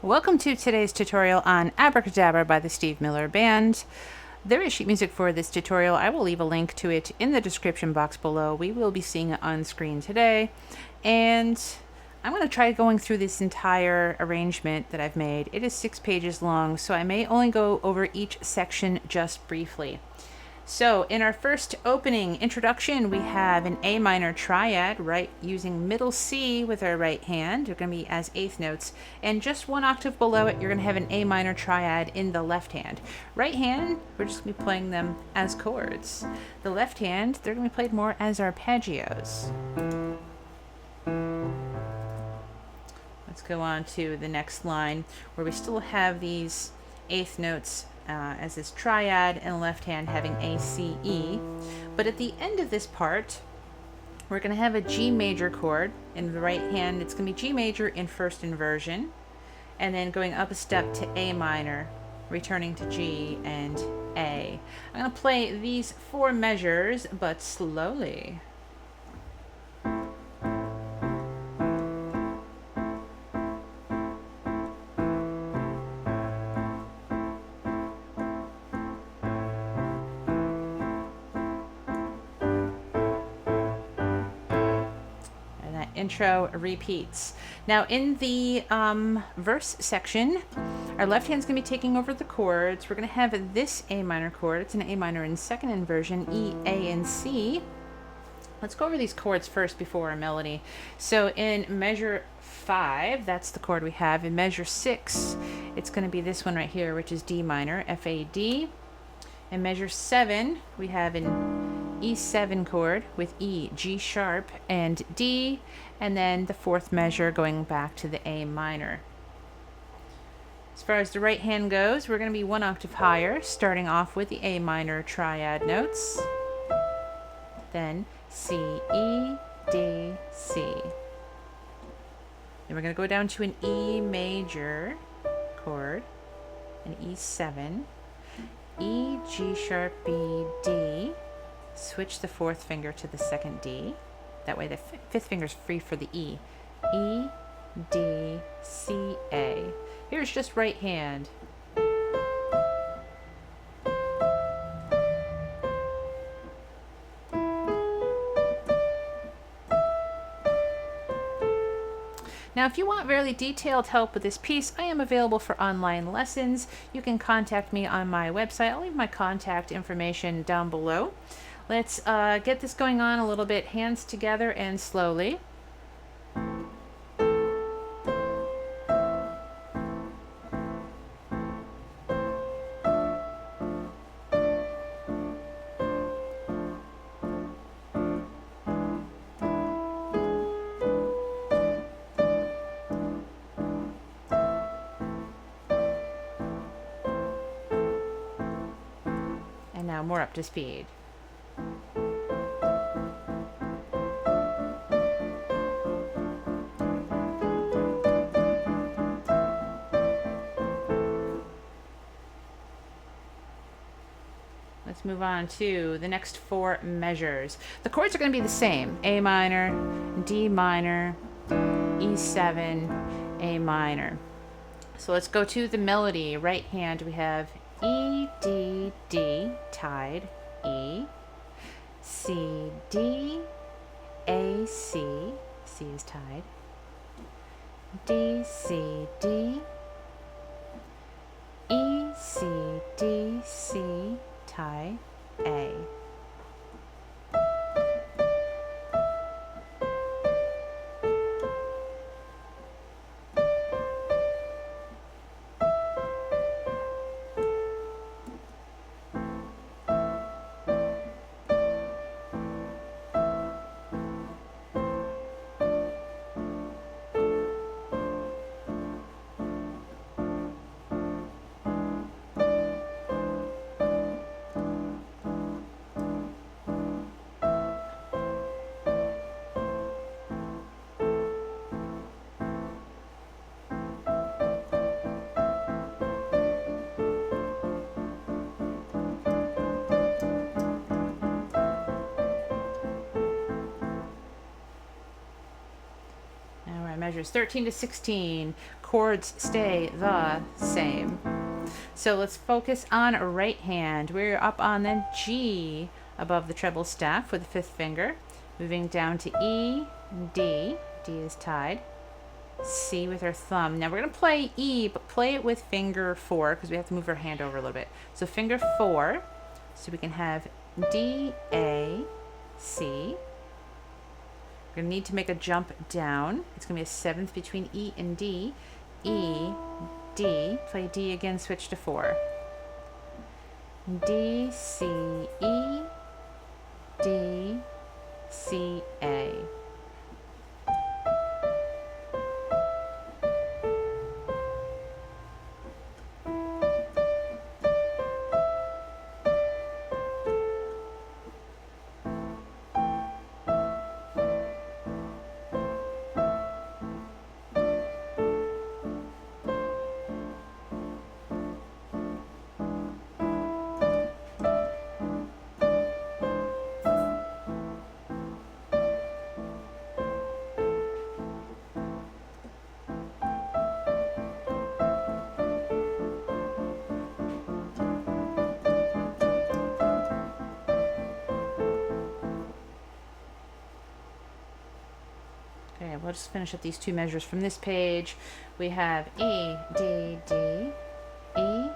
Welcome to today's tutorial on Abracadabra by the Steve Miller Band. There is sheet music for this tutorial. I will leave a link to it in the description box below. We will be seeing it on screen today. And I'm going to try going through this entire arrangement that I've made. It is 6 pages long, so I may only go over each section just briefly. So in our first opening introduction, we have an A minor triad, right, using middle C with our right hand. They're going to be as eighth notes. And just one octave below it, you're going to have an A minor triad in the left hand. Right hand, we're just going to be playing them as chords. The left hand, they're going to be played more as arpeggios. Let's go on to the next line where we still have these eighth notes as this triad, and left hand having A, C, E. But at the end of this part, we're going to have a G major chord. In the right hand, it's going to be G major in first inversion, and then going up a step to A minor, returning to G and A. I'm going to play these 4 measures, but slowly. Intro repeats. Now in the verse section, our left hand's going to be taking over the chords. We're going to have this A minor chord. It's an A minor in second inversion, E, A, and C. Let's go over these chords first before our melody. So in measure 5, that's the chord we have. In measure 6, it's going to be this one right here, which is D minor, F, A, D. In measure 7, we have an E7 chord with E, G sharp, and D, and then the 4th measure going back to the A minor. As far as the right hand goes, we're going to be 1 octave higher, starting off with the A minor triad notes, then C, E, D, C. Then we're going to go down to an E major chord, an E7, E, G sharp, B, D. Switch the 4th finger to the 2nd D. That way the 5th finger is free for the E. E, D, C, A. Here's just right hand. Now, if you want really detailed help with this piece, I am available for online lessons. You can contact me on my website. I'll leave my contact information down below. Let's get this going on a little bit, hands together and slowly. And now more up to speed. Let's move on to the next 4 measures. The chords are going to be the same. A minor, D minor, E7, A minor. So let's go to the melody. Right hand, we have E, D, D, tied, E, C, D, A, C, C is tied, D, C, D, E, C, D, C, tie, A. measures 13 to 16. Chords stay the same. So let's focus on right hand. We're up on the G above the treble staff with the fifth finger. Moving down to E, D. D is tied. C with our thumb. Now we're going to play E, but play it with finger 4 because we have to move our hand over a little bit. So finger 4, so we can have D, A, C. We're going to need to make a jump down. It's going to be a seventh between E and D. E, D. Play D again, switch to 4. D, C, E, D, C, A. Okay, we'll just finish up these two measures from this page. We have E, D, D, E,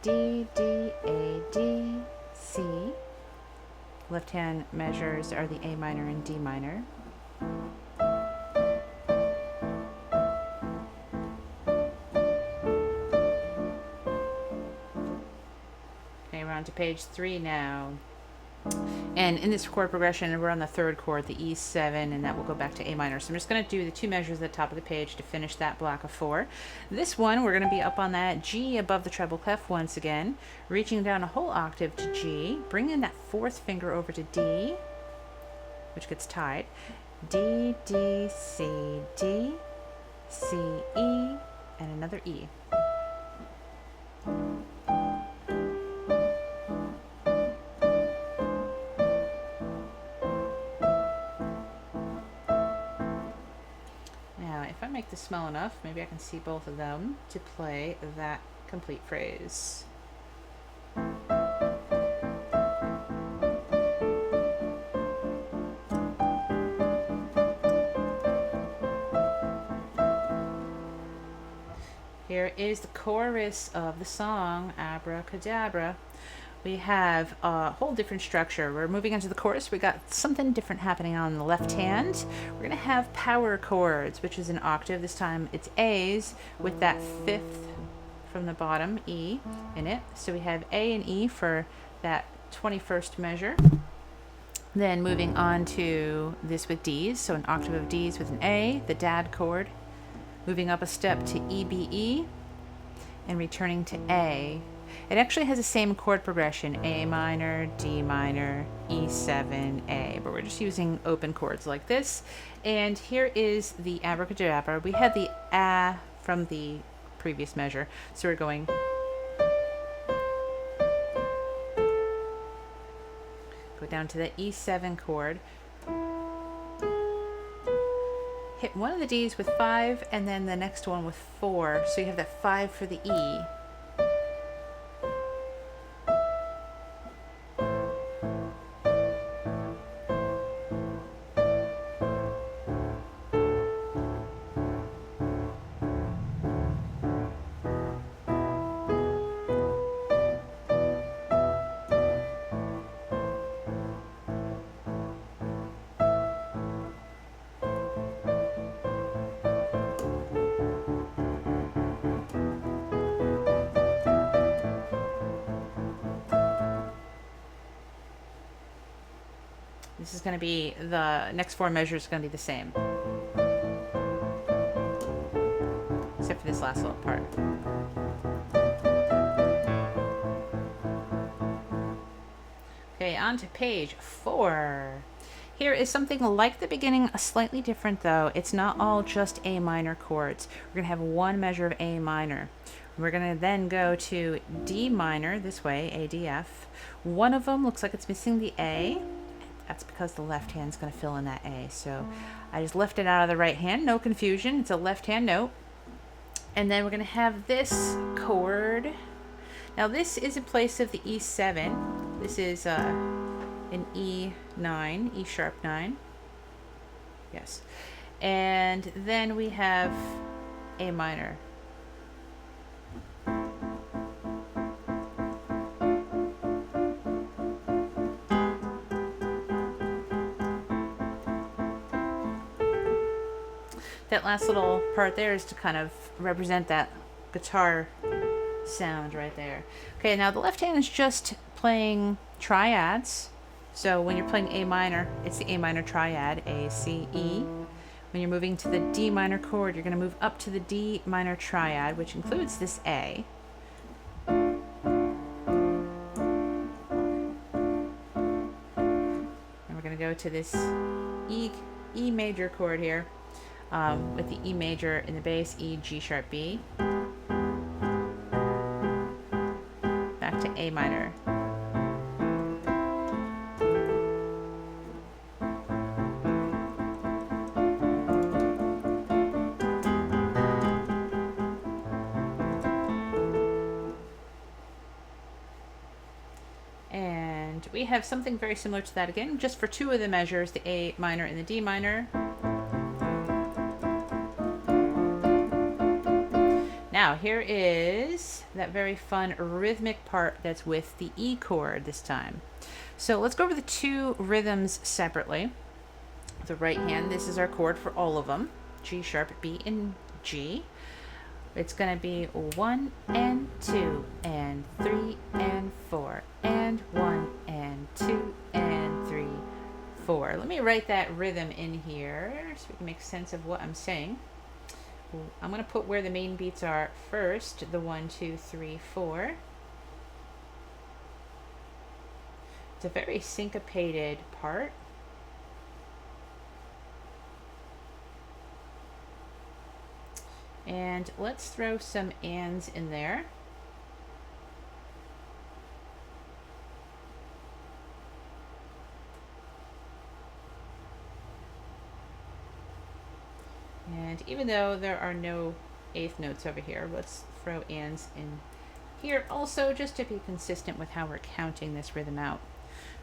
D, D, A, D, C. Left hand measures are the A minor and D minor. Okay, we're on to page 3 now. And in this chord progression, we're on the third chord, the E7, and that will go back to A minor. So I'm just going to do the two measures at the top of the page to finish that block of 4. This one, we're going to be up on that G above the treble clef once again, reaching down a whole octave to G, bringing that fourth finger over to D, which gets tied. D, D, C, D, C, E, and another E. If I make this small enough, maybe I can see both of them to play that complete phrase. Here is the chorus of the song, Abracadabra. We have a whole different structure. We're moving into the chorus. We got something different happening on the left hand. We're going to have power chords, which is an octave. This time it's A's with that fifth from the bottom, E, in it. So we have A and E for that 21st measure. Then moving on to this with D's, so an octave of D's with an A, the dad chord. Moving up a step to E, B, E, and returning to A. It actually has the same chord progression, A minor, D minor, E7, A, but we're just using open chords like this. And here is the abracadabra. We had the A from the previous measure, so we're going. Go down to the E7 chord. Hit one of the D's with 5, and then the next one with 4. So you have that 5 for the E. This is going to be, the next 4 measures are going to be the same. Except for this last little part. Okay, on to page 4. Here is something like the beginning, slightly different though. It's not all just A minor chords. We're going to have one measure of A minor. We're going to then go to D minor, this way, A, D, F. One of them looks like it's missing the A. That's because the left hand's going to fill in that A. So I just left it out of the right hand. No confusion. It's a left hand note. And then we're going to have this chord. Now this is in place of the E7. This is an E9, E sharp 9. Yes. And then we have A minor. That last little part there is to kind of represent that guitar sound right there. Okay, now the left hand is just playing triads. So when you're playing A minor, it's the A minor triad, A, C, E. When you're moving to the D minor chord, you're going to move up to the D minor triad, which includes this A. And we're going to go to this E major chord here. With the E major in the bass, E, G sharp, B. Back to A minor. And we have something very similar to that again, just for two of the measures, the A minor and the D minor. Now, here is that very fun rhythmic part that's with the E chord this time. So let's go over the two rhythms separately. The right hand, this is our chord for all of them. G sharp, B, and G. It's going to be 1 and 2 and 3 and 4 and 1 and 2 and 3, 4. Let me write that rhythm in here so we can make sense of what I'm saying. I'm going to put where the main beats are first, the 1, 2, 3, 4. It's a very syncopated part. And let's throw some ands in there. And even though there are no eighth notes over here, let's throw ands in here also, just to be consistent with how we're counting this rhythm out.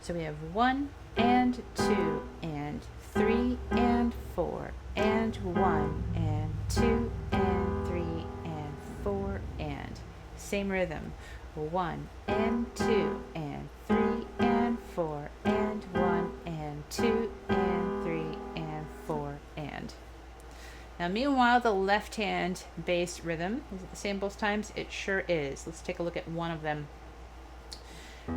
So we have 1 and 2 and 3 and 4 and 1 and 2 and 3 and 4 and same rhythm. 1 and 2 and 3 and 4 and 1 and 2 and 3 and 4 and. Now, meanwhile, the left hand bass rhythm, is it the same both times? It sure is. Let's take a look at one of them.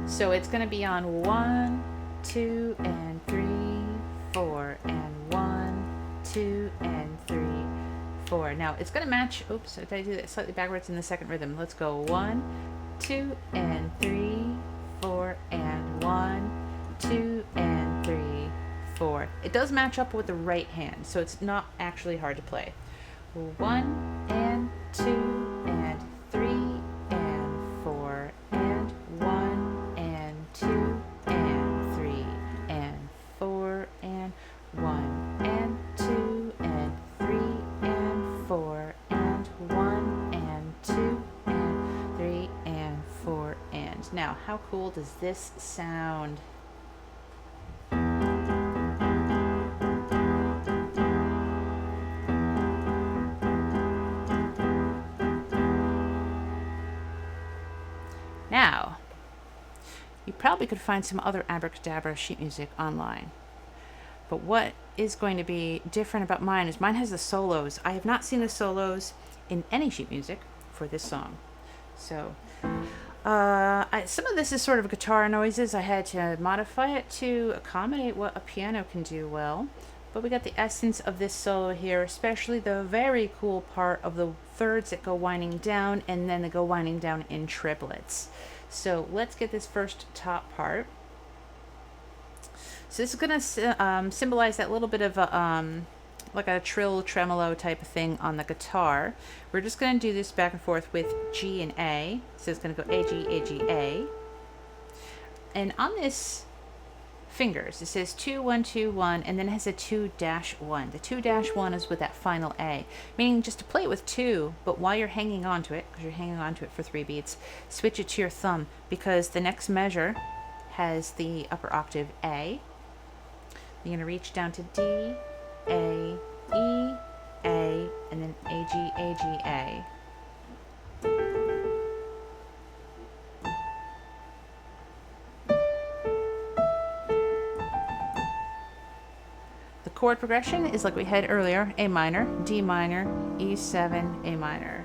So it's going to be on 1, 2, and 3, 4, and 1, 2, and 3, 4. Now, it's going to match, oops, did I do that slightly backwards in the second rhythm? Let's go 1, 2, and 3, 4, and 1, 2, and 3, 4. It does match up with the right hand, so it's not actually hard to play. 1 and 2 and 3 and 4 and 1 and 2 and 3 and 4 and 1 and 2 and 3 and 4 and 1 and 2 and 3 and 4 and. Now, how cool does this sound? Now, you probably could find some other Abracadabra sheet music online. But what is going to be different about mine is mine has the solos. I have not seen the solos in any sheet music for this song. So, some of this is sort of guitar noises. I had to modify it to accommodate what a piano can do well. But we got the essence of this solo here, especially the very cool part of the thirds that go winding down, and then they go winding down in triplets. So let's get this first top part. So this is going to symbolize that little bit of a, like a trill tremolo type of thing on the guitar. We're just going to do this back and forth with G and A. So it's going to go A, G, A, G, A. And on this fingers. It says 2 1 2 1, and then it has a 2-1. The 2-1 is with that final A, meaning just to play it with 2, but while you're hanging on to it, because you're hanging on to it for 3 beats, switch it to your thumb, because the next measure has the upper octave A. You're going to reach down to D, A, E, A, and then A, G, A, G, A. The chord progression is like we had earlier: A minor, D minor, E7, A minor.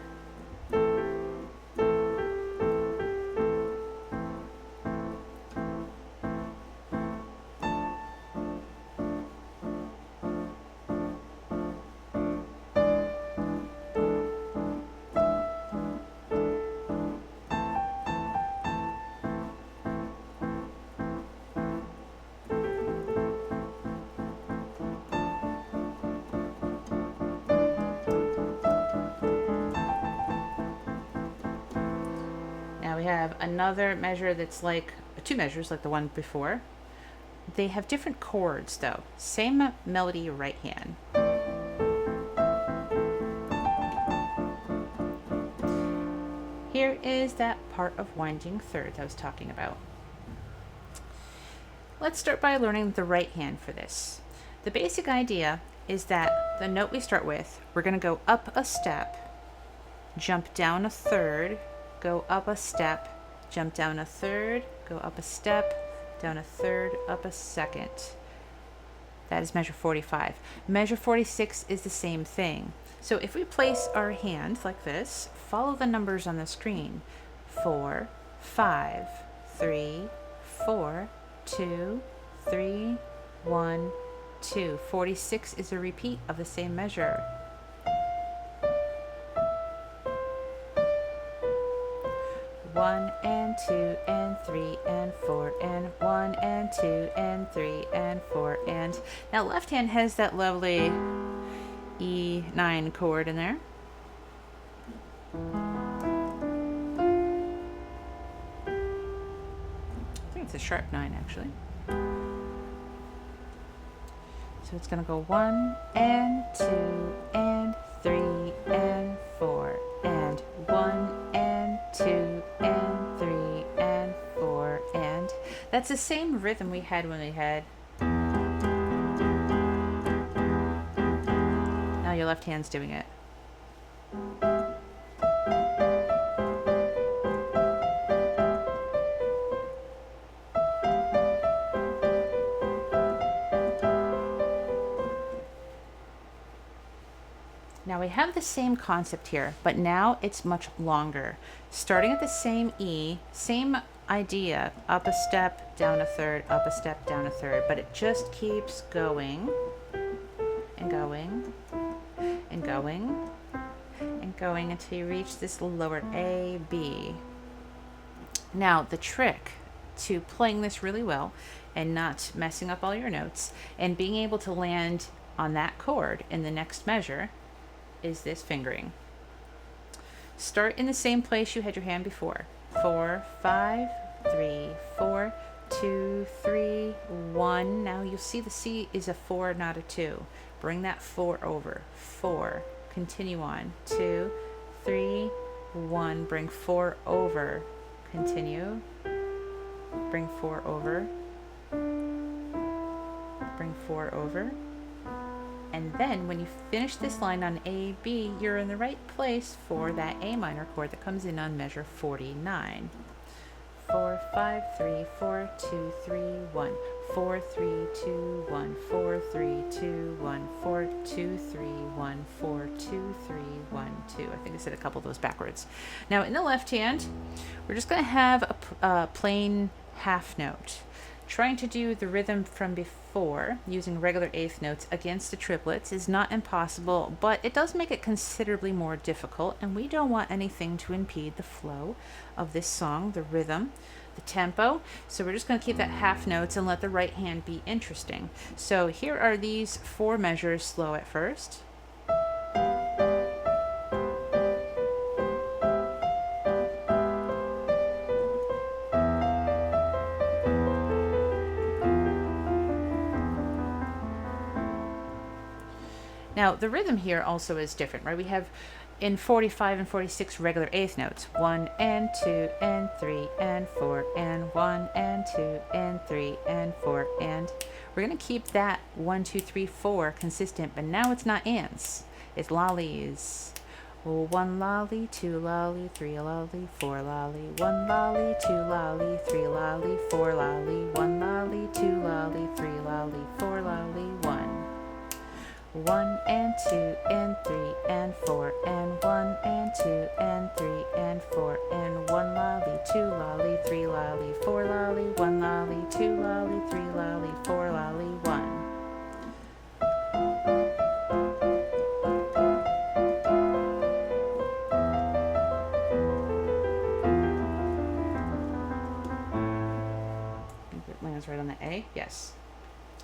We have another measure that's like 2 measures like the one before. They have different chords though. Same melody, right hand. Here is that part of winding thirds I was talking about. Let's start by learning the right hand for this. The basic idea is that the note we start with, we're going to go up a step, jump down a third, go up a step, jump down a third, go up a step, down a third, up a second. That is measure 45. Measure 46 is the same thing. So if we place our hand like this, follow the numbers on the screen. 4, 5, 3, 4, 2, 3, 1, 2. 46 is a repeat of the same measure. 1 and 2 and 3 and 4 and 1 and 2 and 3 and 4 and now left hand has that lovely E9 chord in there. I think it's a sharp 9 actually. So it's going to go 1 and 2 and 3 and 4 and 1 and 2 and 3 and 4 and that's the same rhythm we had when we had. Now your left hand's doing it. Now we have the same concept here, but now it's much longer. Starting at the same E, same idea, up a step, down a third, up a step, down a third, but it just keeps going and going and going and going until you reach this lower A, B. Now the trick to playing this really well and not messing up all your notes and being able to land on that chord in the next measure is this fingering. Start in the same place you had your hand before. 4, 5, 3, 4, 2, 3, 1. Now you'll see the C is a 4, not a 2. Bring that 4 over. 4. Continue on. 2, 3, 1. Bring 4 over. Continue. Bring 4 over. Bring 4 over. And then when you finish this line on A, B, you're in the right place for that A minor chord that comes in on measure 49. 4, 5, 3, 4, 2, 3, 1. 4, 3, 2, 1. 4, 3, 2, 1. 4, 2, 3, 1. 4, 2, 3, 1, 2. I think I said a couple of those backwards. Now in the left hand, we're just going to have a plain half note. Trying to do the rhythm from before using regular eighth notes against the triplets is not impossible, but it does make it considerably more difficult, and we don't want anything to impede the flow of this song, the rhythm, the tempo. So we're just going to keep that half notes and let the right hand be interesting. So here are these 4 measures slow at first. Now, the rhythm here also is different, right? We have in 45 and 46 regular eighth notes. 1 and 2 and 3 and 4 and 1 and 2 and 3 and 4 and. We're going to keep that 1, 2, 3, 4 consistent, but now it's not ands. It's lollies. 1 lolly, 2 lolly, 3 lolly, 4 lolly, 1 lolly, 2 lolly, 3 lolly, 4 lolly, 1 lolly, 2 lolly, 3 lolly, 4 lolly, 1. 1 and 2 and 3 and 4 and 1 and 2 and 3 and 4 and 1 lolly, 2 lolly, 3 lolly, 4 lolly, 1 lolly, 2 lolly, 3 lolly, 4 lolly, 1. It lands right on the A. Yes.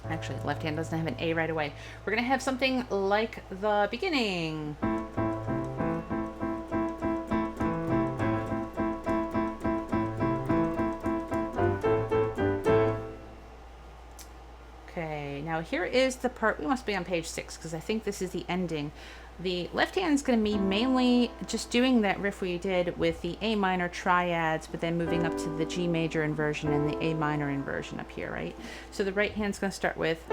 Actually, the left hand doesn't have an A right away. We're going to have something like the beginning. Okay, now here is the part, we must be on page 6 because I think this is the ending. The left hand is going to be mainly just doing that riff we did with the A minor triads, but then moving up to the G major inversion and the A minor inversion up here, right? So the right hand's going to start with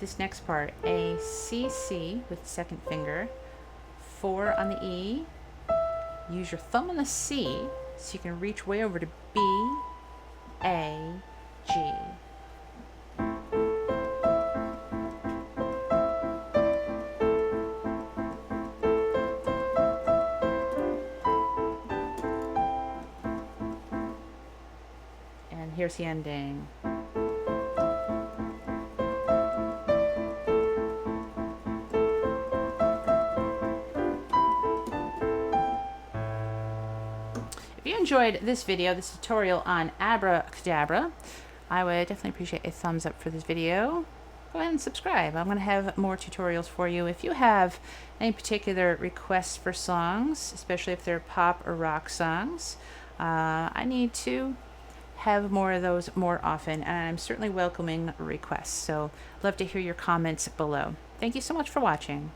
this next part, A, C, C with the second finger, 4 on the E, use your thumb on the C so you can reach way over to B, A, G. And here's the ending. If you enjoyed this video, this tutorial on Abracadabra, I would definitely appreciate a thumbs up for this video. Go ahead and subscribe. I'm going to have more tutorials for you. If you have any particular requests for songs, especially if they're pop or rock songs, I need to have more of those more often, and I'm certainly welcoming requests. So love to hear your comments below. Thank you so much for watching.